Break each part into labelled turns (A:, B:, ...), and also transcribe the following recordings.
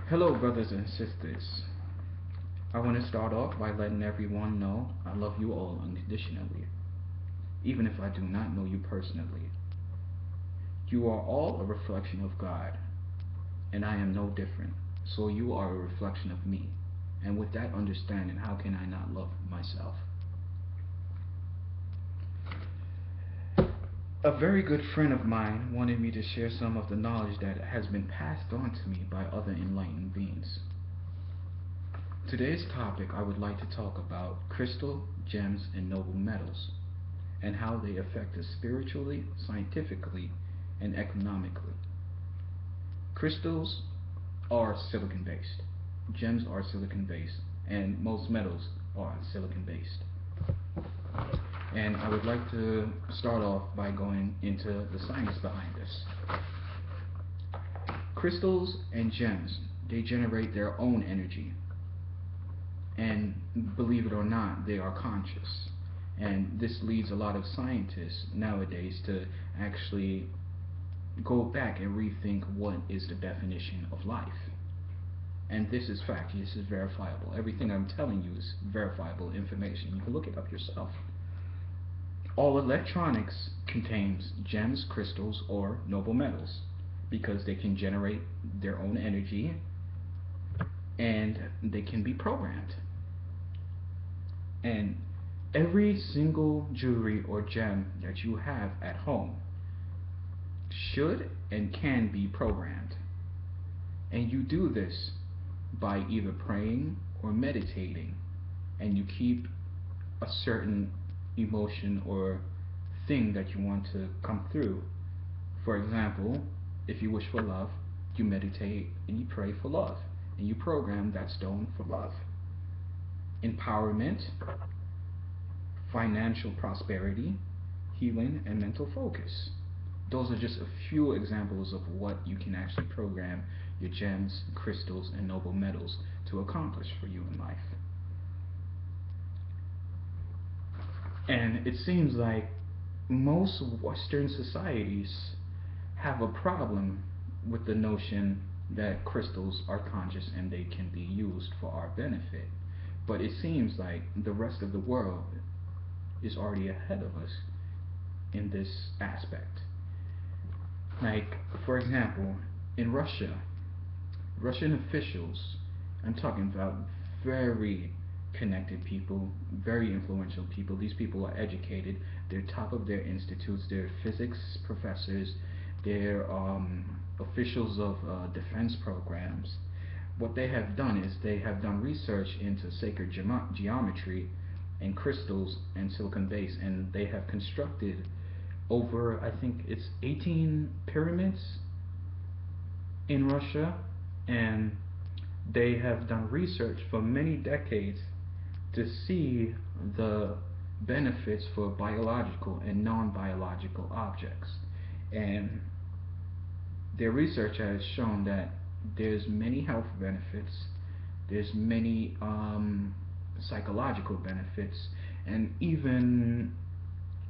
A: Hello, brothers and sisters. I want to start off by letting everyone know I love you all unconditionally, even if I do not know you personally. You are all a reflection of God, and I am no different. So you are a reflection of me. And with that understanding, how can I not love myself? A very good friend of mine wanted me to share some of the knowledge that has been passed on to me by other enlightened beings. Today's topic, I would like to talk about crystal, gems, and noble metals, and how they affect us spiritually, scientifically, and economically. Crystals are silicon based, gems are silicon based, and most metals are silicon based. And I would like to start off by going into the science behind this. Crystals and gems, they generate their own energy, and believe it or not, they are conscious. And this leads a lot of scientists nowadays to actually go back and rethink what is the definition of life. And this is fact, this is verifiable. Everything I'm telling you is verifiable information. You can look it up yourself. All electronics contains gems, crystals, or noble metals because they can generate their own energy and they can be programmed. And every single jewelry or gem that you have at home should and can be programmed. And you do this by either praying or meditating, and you keep a certain emotion or thing that you want to come through. For example, if you wish for love, you meditate and you pray for love, and you program that stone for love. Empowerment, financial prosperity, healing, and mental focus. Those are just a few examples of what you can actually program your gems, crystals, and noble metals to accomplish for you in life. And it seems like most Western societies have a problem with the notion that crystals are conscious and they can be used for our benefit. But it seems like the rest of the world is already ahead of us in this aspect. Like, for example, in Russia, Russian officials, I'm talking about very connected people, very influential people. These people are educated, they're top of their institutes, they're physics professors, they're officials of defense programs. What they have done is they have done research into sacred geometry and crystals and silicon base, and they have constructed over, I think it's 18 pyramids in Russia, and they have done research for many decades to see the benefits for biological and non-biological objects. And their research has shown that there's many health benefits, there's many psychological benefits, and even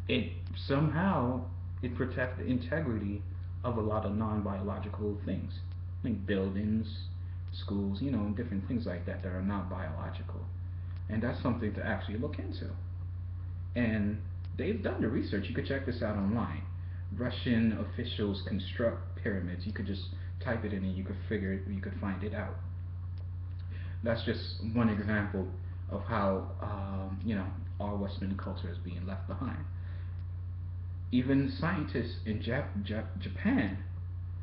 A: it somehow it protects the integrity of a lot of non-biological things, like buildings, schools, and different things like that that are not biological. And that's something to actually look into. And they've done the research. You could check this out online. Russian officials construct pyramids. You could just type it in and you could find it out. That's just one example of how our Western culture is being left behind. Even scientists in Japan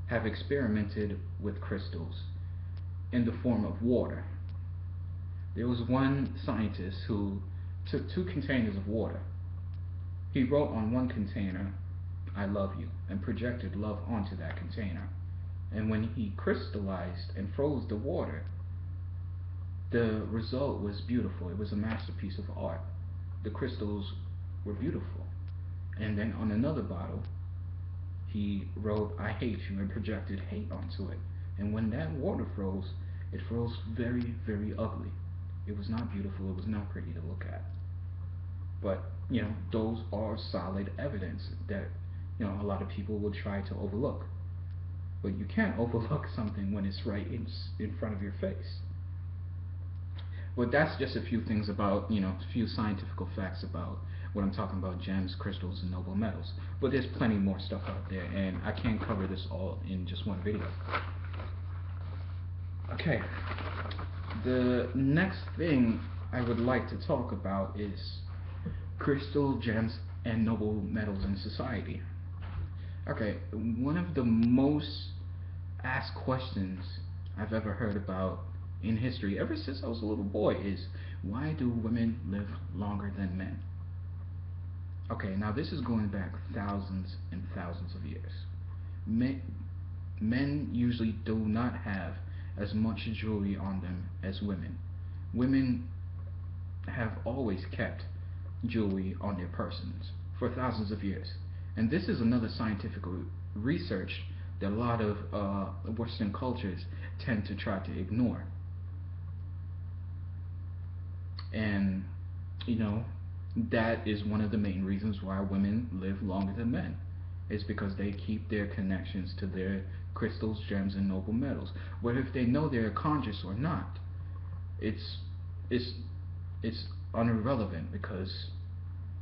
A: have experimented with crystals in the form of water. There was one scientist who took two containers of water. He wrote on one container, I love you, and projected love onto that container. And when he crystallized and froze the water, the result was beautiful. It was a masterpiece of art. The crystals were beautiful. And then on another bottle, he wrote, I hate you, and projected hate onto it. And when that water froze, it froze very, very ugly. It was not beautiful, it was not pretty to look at. But, those are solid evidence that, a lot of people will try to overlook. but you can't overlook something when it's right in front of your face. But that's just a few things about, a few scientific facts about what I'm talking about: gems, crystals, and noble metals. But there's plenty more stuff out there, and I can't cover this all in just one video. Okay, the next thing I would like to talk about is crystal, gems, and noble metals in society. Okay, one of the most asked questions I've ever heard about in history, ever since I was a little boy, is why do women live longer than men? Okay, now this is going back thousands and thousands of years. Men usually do not have as much jewelry on them as women. Women have always kept jewelry on their persons for thousands of years. And this is another scientific research that a lot of Western cultures tend to try to ignore. And, you know, that is one of the main reasons why women live longer than men. Is because they keep their connections to their crystals, gems, and noble metals. Whether if they know they're conscious or not, it's it's it's irrelevant because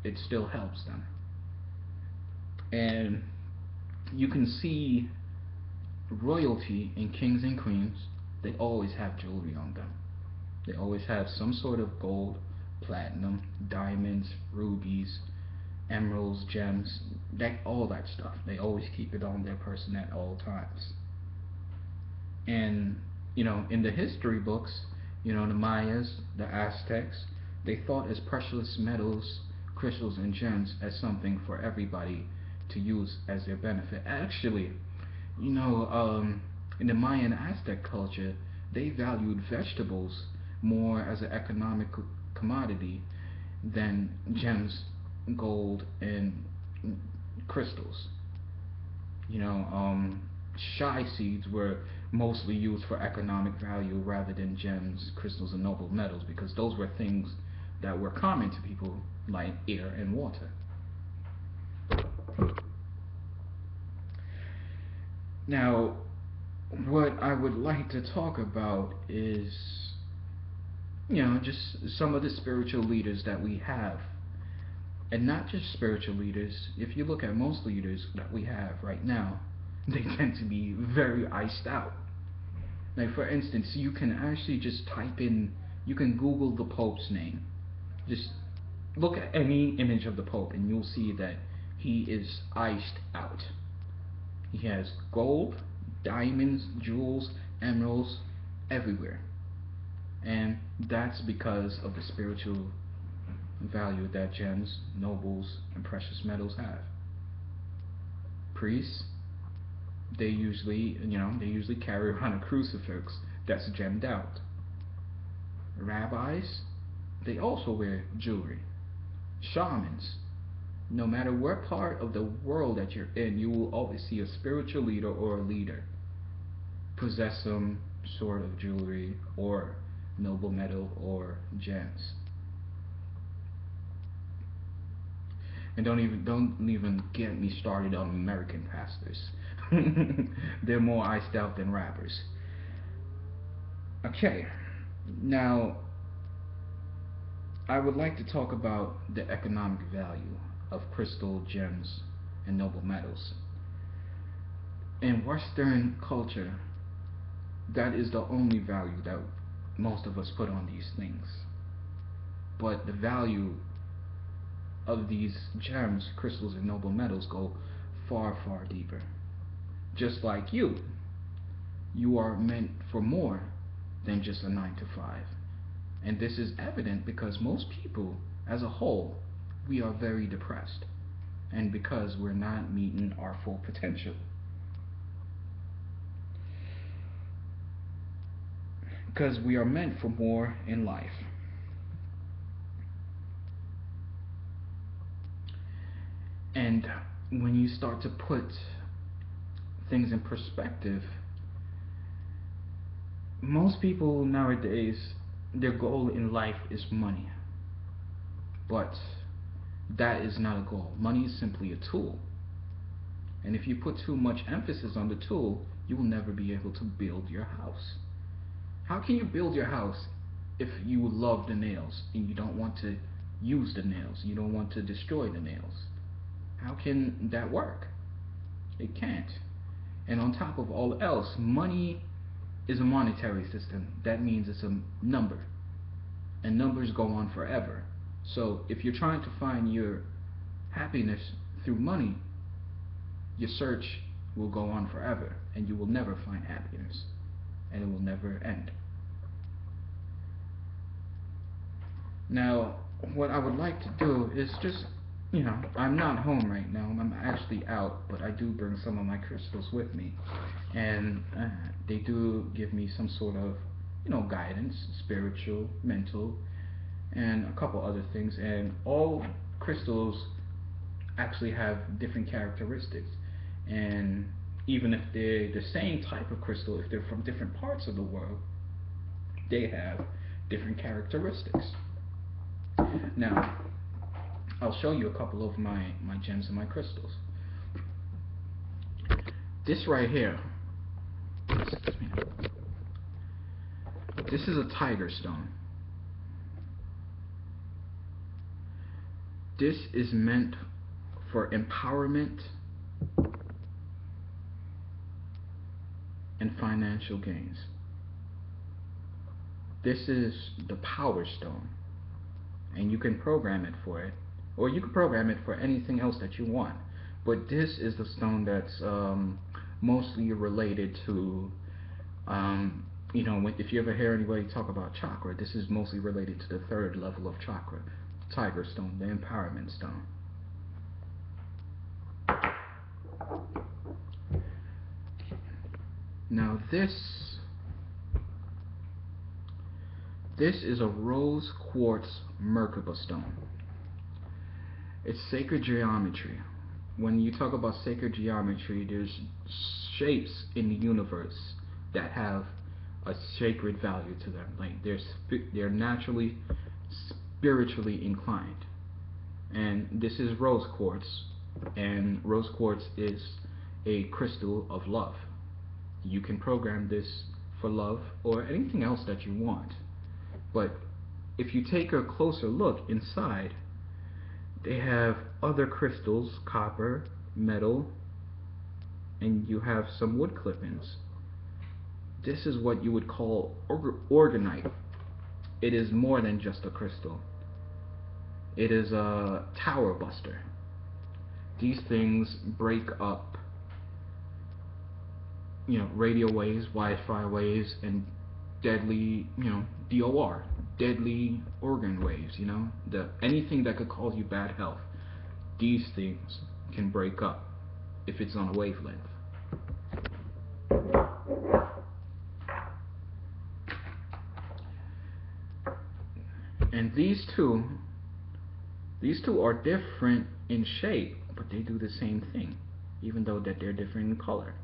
A: it still helps them. And you can see royalty and kings and queens, they always have jewelry on them. They always have some sort of gold, platinum, diamonds, rubies, emeralds, gems, all that stuff. They always keep it on their person at all times. And in the history books, the Mayas, the Aztecs, they thought as precious metals, crystals, and gems as something for everybody to use as their benefit. Actually, in the Mayan Aztec culture, they valued vegetables more as an economic commodity than gems, gold, and crystals. Shy seeds were mostly used for economic value rather than gems, crystals, and noble metals, because those were things that were common to people like air and water. Now, what I would like to talk about is, just some of the spiritual leaders that we have. And not just spiritual leaders. If you look at most leaders that we have right now, they tend to be very iced out. Like, for instance, you can actually just type in, you can Google the Pope's name. Just look at any image of the Pope and you'll see that he is iced out. He has gold, diamonds, jewels, emeralds everywhere. And that's because of the spiritual value that gems, nobles, and precious metals have. Priests, they usually carry around a crucifix that's gemmed out. Rabbis, they also wear jewelry. Shamans, no matter what part of the world that you're in, you will always see a spiritual leader or a leader possess some sort of jewelry or noble metal or gems. And don't even get me started on American pastors. They're more iced out than rappers. Okay, now I would like to talk about the economic value of crystal, gems, and noble metals. In Western culture, that is the only value that most of us put on these things. But the value of these gems, crystals, and noble metals go far, far deeper. Just like you are meant for more than just a 9 to 5. And this is evident because most people, as a whole, we are very depressed. And because we're not meeting our full potential. Because we are meant for more in life. And when you start to put things in perspective, most people nowadays, their goal in life is money. But that is not a goal. Money is simply a tool. And if you put too much emphasis on the tool, you will never be able to build your house. How can you build your house if you love the nails and you don't want to use the nails? You don't want to destroy the nails. How can that work? It can't. And on top of all else, money is a monetary system. That means it's a number. And numbers go on forever. So if you're trying to find your happiness through money, your search will go on forever, and you will never find happiness, and it will never end. Now, what I would like to do is just, I'm not home right now. I'm actually out, but I do bring some of my crystals with me, and they do give me some sort of, guidance, spiritual, mental, and a couple other things. And all crystals actually have different characteristics, and even if they're the same type of crystal, if they're from different parts of the world, they have different characteristics. Now, I'll show you a couple of my gems and my crystals. This right here, this is a tiger stone. This is meant for empowerment and financial gains. This is the power stone, and you can program it for it, or you can program it for anything else that you want. But this is the stone that's mostly related to, if you ever hear anybody talk about chakra, this is mostly related to the third level of chakra, tiger stone, the empowerment stone. Now this is a rose quartz Merkaba stone. It's sacred geometry. When you talk about sacred geometry, there's shapes in the universe that have a sacred value to them. Like they're naturally spiritually inclined. And this is rose quartz, and rose quartz is a crystal of love. You can program this for love or anything else that you want. But if you take a closer look inside, they have other crystals, copper, metal, and you have some wood clippings. This is what you would call organite. It is more than just a crystal. It is a tower buster. These things break up, radio waves, Wi-Fi waves, and deadly, DOR, deadly organ waves, anything that could cause you bad health. These things can break up if it's on a wavelength. And these two are different in shape, but they do the same thing, even though that they're different in color.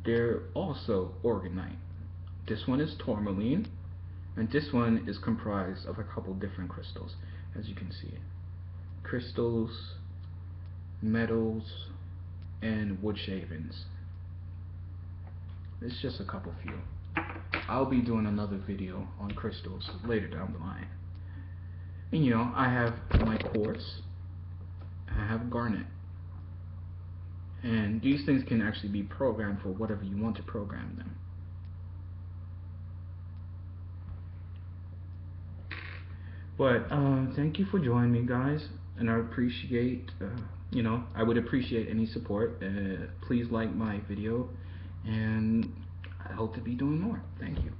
A: They're also organite. This one is tourmaline, and this one is comprised of a couple different crystals, as you can see. Crystals, metals, and wood shavings. It's just a couple few. I'll be doing another video on crystals later down the line. And I have my quartz, I have garnet. And these things can actually be programmed for whatever you want to program them. But thank you for joining me, guys, and I appreciate, I would appreciate any support. Please like my video, and I hope to be doing more. Thank you.